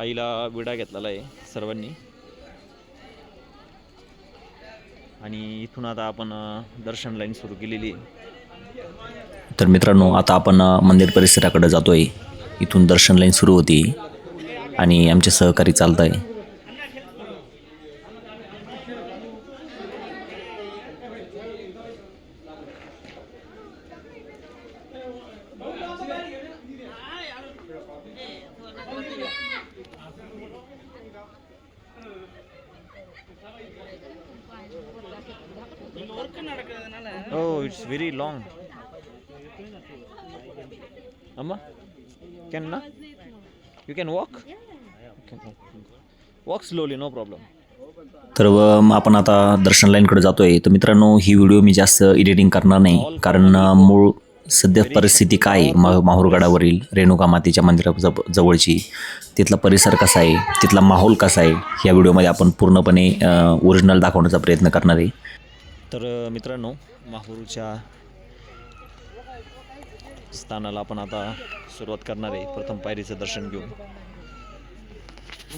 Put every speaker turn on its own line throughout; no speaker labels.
आईला विडा घेतलेला आहे सर्वांनी. आणि इथून आता आपण दर्शन लाईन सुरू केलेली आहे.
तर मित्रांनो, आता आपण मंदिर परिसराकडे जातोय. इथून दर्शन लाईन सुरू होती आणि आमचे सहकारी चालत आहे.
Oh, it's very long. Amma, can na? You can walk? You can walk slowly, no problem.
तर आपण आता दर्शन लाईनकडे जातोय. तर मित्रांनो, ही व्हिडिओ मी जास्त एडिटिंग करणार नाही, कारण मूळ सध्या परिस्थिती काय आहे माहूरगडावरील रेणुका मातेच्या मंदिराजवळची, तिथला परिसर कसा आहे, तिथला माहोल कसा आहे, ह्या व्हिडिओमध्ये आपण पूर्णपणे ओरिजिनल दाखवण्याचा प्रयत्न करणार आहे.
तर मित्रांनो, माहूरच्या स्थानाला आपण आता सुरुवात करणार आहे. प्रथम पायरीचं दर्शन घेऊन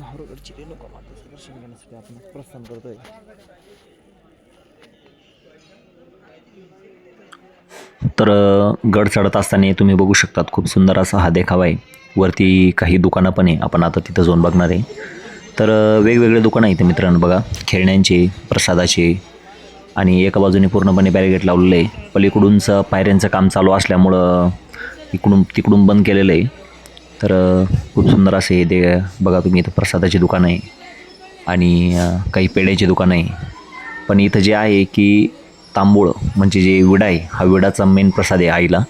माहूरगडची रेणुका मातेचं दर्शन घेण्यासाठी आपण प्रस्थान करतोय.
तर गड चढत असताना तुम्ही बघू शकतात, खूप सुंदर असा हा देखावा आहे. वरती काही दुकानं पण आहे, आपण आता तिथं जाऊन बघणार आहे. तर वेगवेगळे दुकानं आहेत मित्रांनो, बघा, खेळण्यांचे, प्रसादाचे, आणि एका बाजूने पूर्णपणे बॅरिगेट लावलेलं आहे. पलीकडूनचं पायऱ्यांचं काम चालू असल्यामुळं इकडून तिकडून बंद केलेलं आहे. तर खूप सुंदर असे हे बघा तुम्ही, इथं प्रसादाची दुकानं आहे आणि काही पेढ्याची दुकानं आहे. पण इथं जे आहे की तांबूळ म्हणजे जे विडा आहे, हा विडाचा मेन प्रसाद आहे आईला.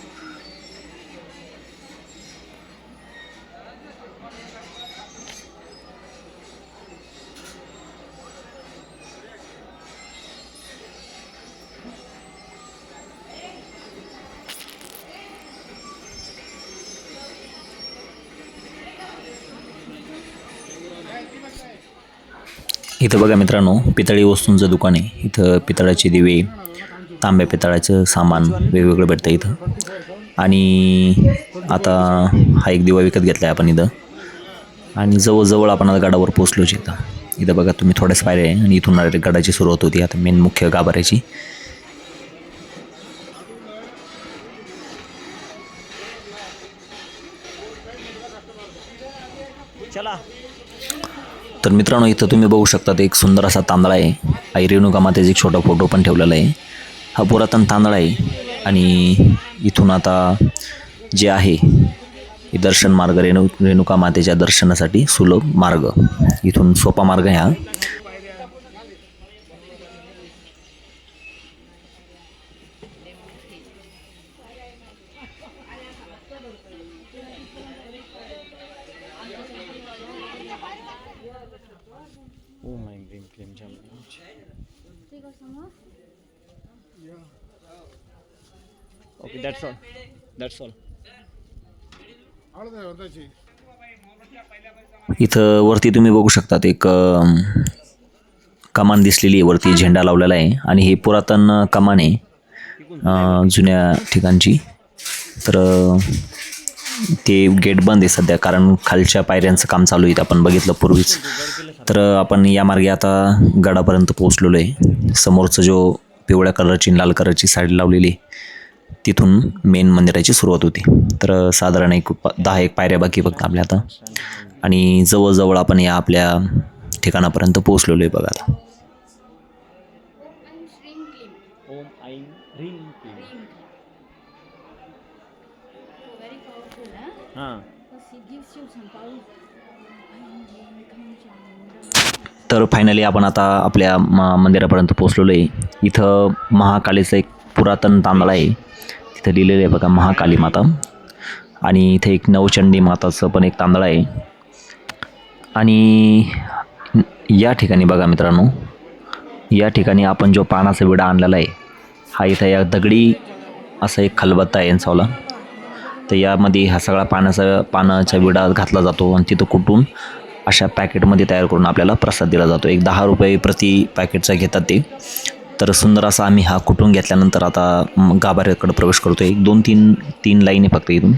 इथं बघा मित्रांनो, पितळी वस्तूंचं दुकान आहे. इथं पितळाचे दिवे, तांब्या पितळाचं सामान वेगवेगळं भेटतं इथं. आणि आता हा एक दिवा विकत घेतला आहे आपण इथं. आणि जवळजवळ आपण आता गडावर पोचलोच इथं. इथं बघा तुम्ही, थोड्याच पायऱ्या आहे आणि इथून गडाची सुरुवात होती आता मेन मुख्य गाभाऱ्याची.
चला.
तर मित्रांनो, इथं तुम्ही बघू शकता, एक सुंदर असा तांदळा आहे. आई रेणुका मातेचा एक छोटा फोटो पण ठेवलेला आहे. हा पुरातन तांदळा आहे. आणि इथून आता जे आहे हे दर्शन मार्ग, रेणुका मातेच्या दर्शनासाठी सुलभ मार्ग, इथून सोपा मार्ग आहे हा.
Oh my green claim jump. Okay, that's all. That's all.
इथं वरती तुम्ही बघू शकतात, एक कमान दिसलेली आहे, वरती झेंडा लावलेला आहे. आणि हे पुरातन कमान आहे जुन्या ठिकाणची. तर ते गेट बंद आहे सध्या, कारण खालच्या पायऱ्यांचं काम चालू आहे, आपण बघितलं पूर्वीच. तर आपण या मार्गे आता गडापर्यंत पोहोचलेलो आहे. समोरचं जो पिवळ्या कलरची लाल कलरची साडी लावलेली, तिथून मेन मंदिराची सुरुवात होती. तर साधारण 10 पायऱ्या बाकी फक्त आपल्या आता. आणि जवळजवळ आपण या आपल्या ठिकाणापर्यंत पोहोचलेलो आहे बघा आता.
Om Ain Ring Claim.
Very powerful, huh?
हां.
Because it gives you some power.
तर फायनली आपण आता आपल्या मंदिरापर्यंत पोहोचलेलो आहे. इथं महाकालीचं एक पुरातन तांदळा आहे. तिथं लिहिलेलं आहे बघा, महाकाली माता. आणि इथे एक नवचंडी माताचं पण एक तांदळा आहे. आणि या ठिकाणी बघा मित्रांनो, या ठिकाणी आपण जो पानाचा विडा आणलेला आहे, हा इथं या दगडी असा एक खलबत्ता आहे यांचावला. तर यामध्ये हा सगळा पानाचा विडा घातला जातो आणि तिथं कुटून अशा पॅकेटमध्ये तयार करून आपल्याला प्रसाद दिला जातो. एक 10 रुपये प्रति पॅकेटचा घेतात ते. तर सुंदर असा आम्ही हा कुटून घेतल्यानंतर आता गाभाऱ्याकडे प्रवेश करतो. एक 2-3 लाईन आहे फक्त. इथून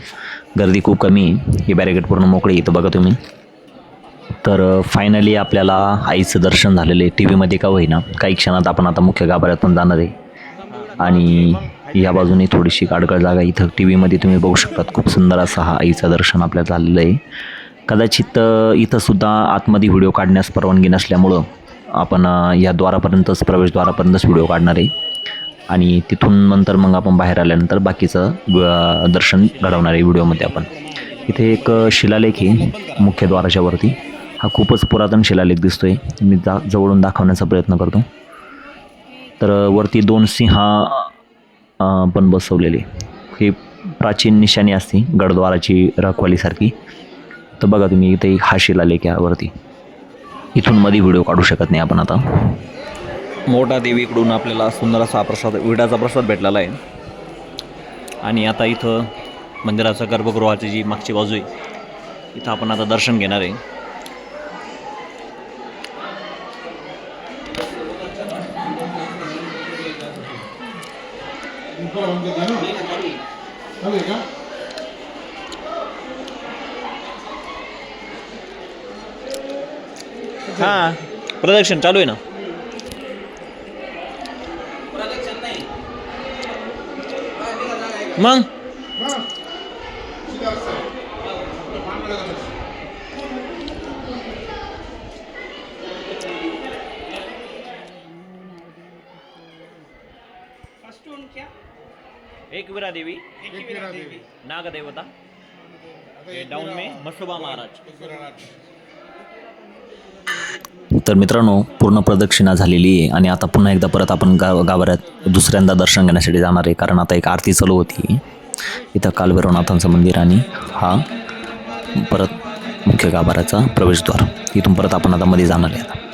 गर्दी खूप कमी आहे. ही बॅरिगेट पूर्ण मोकळी. इथं बघा तुम्ही. तर फायनली आपल्याला आईचं दर्शन झालेलं आहे. टी व्हीमध्ये का होईना. काही क्षणात आपण आता मुख्य गाभाऱ्यात पण जाणार आहे. आणि या बाजूने थोडीशी गाडगड जागा इथं टी व्हीमध्ये तुम्ही बघू शकतात. खूप सुंदर असं हा आईचं दर्शन आपल्याला झालेलं आहे. कदाचित इथंसुद्धा आतमध्ये व्हिडिओ काढण्यास परवानगी नसल्यामुळं आपण या द्वारापर्यंतच प्रवेशद्वारापर्यंतच व्हिडिओ काढणार आहे. आणि तिथून नंतर मग आपण बाहेर आल्यानंतर बाकीचं दर्शन घडवणार आहे व्हिडिओमध्ये आपण. इथे एक शिलालेख आहे मुख्य द्वाराच्या वरती. हा खूपच पुरातन शिलालेख दिसतोय. मी जवळून दाखवण्याचा प्रयत्न करतो. तर वरती 2 सिंह पण बसवलेले. ही प्राचीन निशाणी असते गडद्वाराची रखवालीसारखी. तर बघा तुम्ही इथे एक हा शिलालेख आहे वरती. इथून मध्ये व्हिडिओ काढू शकत नाही आपण आता.
मोठा देवीकडून आपल्याला सुंदर असा प्रसाद विडाचा प्रसाद भेटलेला आहे. आणि आता इथं मंदिराचं गर्भगृहाची जी मागची बाजू आहे इथं आपण आता दर्शन घेणार आहे. हां प्रदक्षिण चालू आहे ना. मग एक वीरा देवी नाग देवता डाउन में मसोबा महाराज.
तर मित्रांनो पूर्ण प्रदक्षिणा झालेली आहे आणि आता पुन्हा एकदा परत आपण गाभाऱ्यात दुसऱ्यांदा दर्शन घेण्यासाठी जाणार आहे. कारण आता एक आरती चालू होती इथं कालभैरवनाथांचं मंदिर आणि हा परत मुख्य गाभाऱ्याचा प्रवेशद्वार. इथून परत आपण आता मध्ये जाणार आहे. आता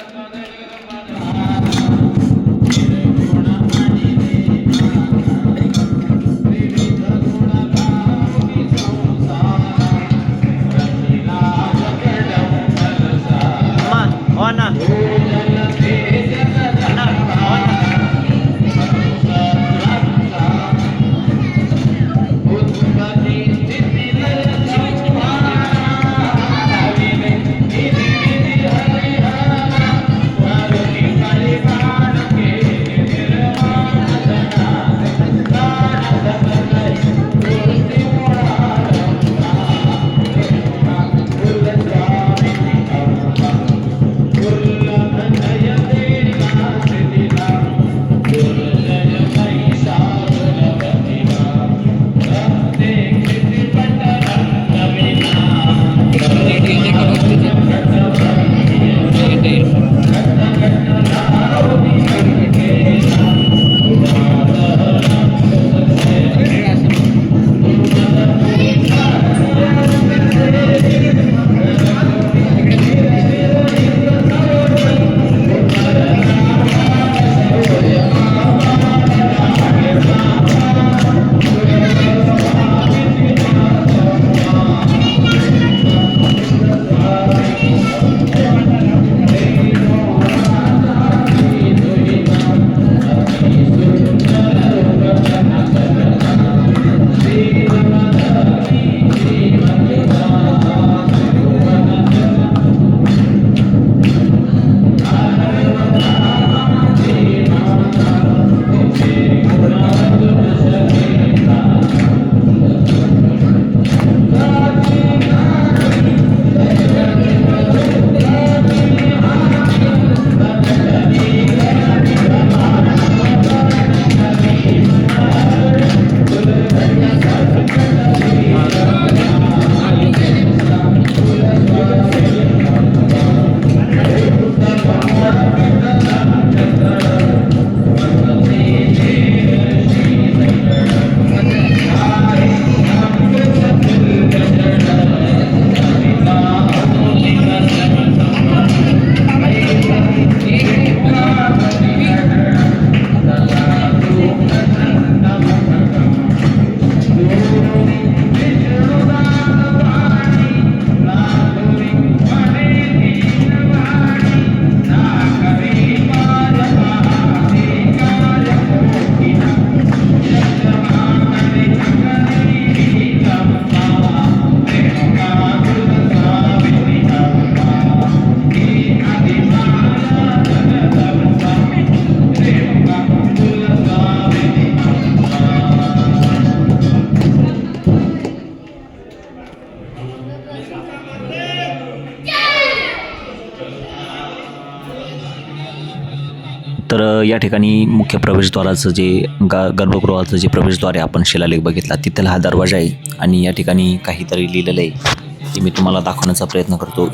तर या ठिकाणी मुख्य प्रवेशद्वाराचं जे गर्भगृहाचं जे प्रवेशद्वार आहे आपण शिलालेख बघितला तिथला हा दरवाजा आहे. आणि या ठिकाणी काहीतरी लिहिलेलं आहे ते मी तुम्हाला दाखवण्याचा प्रयत्न करतो.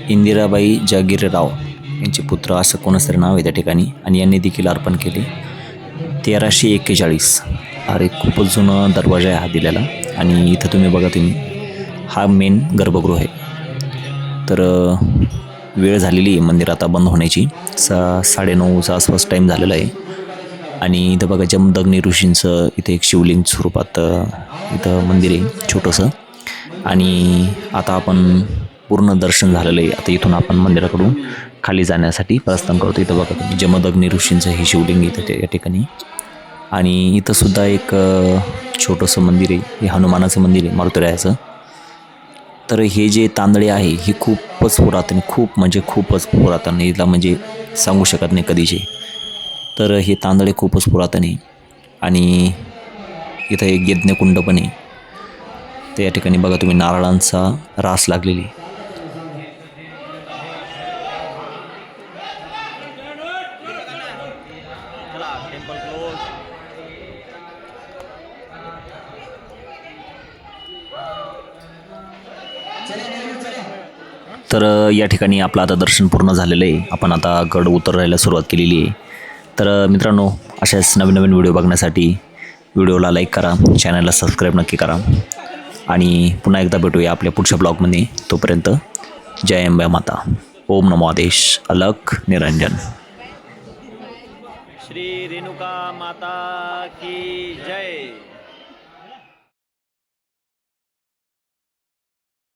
इंदिराबाई जहागीरराव यांचे पुत्र असं कोणाचं तरी नाव आहे त्या ठिकाणी आणि यांनी देखील अर्पण केले 1341. अरे खूपच जुना दरवाजा आहे हा दिलेला. आणि इथं तुम्ही बघा हा मेन गर्भगृह आहे. तर वेळ झालेली आहे मंदिर आता बंद होण्याची. 9:30च्या आसपास टाईम झालेला आहे. आणि इथं बघा जमदग्नी ऋषींचं इथे एक शिवलिंग स्वरूपात इथं मंदिर आहे छोटंसं. आणि आता आपण पूर्ण दर्शन झालेलं आहे. आता इथून आपण मंदिराकडून खाली जाण्यासाठी प्रस्थान करतो. इथं बघा तुम्ही जमदग्नी ऋषींचं हे शिवलिंग इथं या ठिकाणी. आणि इथंसुद्धा एक छोटंसं मंदिर आहे. हे हनुमानाचं मंदिर आहे मारुतीरायाचं. तर हे जे तांदळे आहे हे खूपच पुरातन खूप म्हणजे खूपच पुरातन याला म्हणजे सांगू शकत नाही कधीचे. तर हे तांदळे खूपच पुरातन आहे. आणि इथं एक यज्ञकुंड पण आहे. तर या ठिकाणी बघा तुम्ही नारळांचा रास लागलेली. तर या ठिकाणी आपलं आता दर्शन पूर्ण झालेलं आहे. आपण आता गड उतरायला सुरुवात केलेली आहे. तर मित्रांनो अशाच नवीन नवीन व्हिडिओ बघण्यासाठी व्हिडिओला लाईक करा, चॅनलला सबस्क्राईब नक्की करा. आणि पुन्हा एकदा भेटूया आपल्या पुढच्या ब्लॉगमध्ये. तोपर्यंत जय अंबे माता. ओम नमो आदेश अलख निरंजन.
श्री रेणुका माता की जय.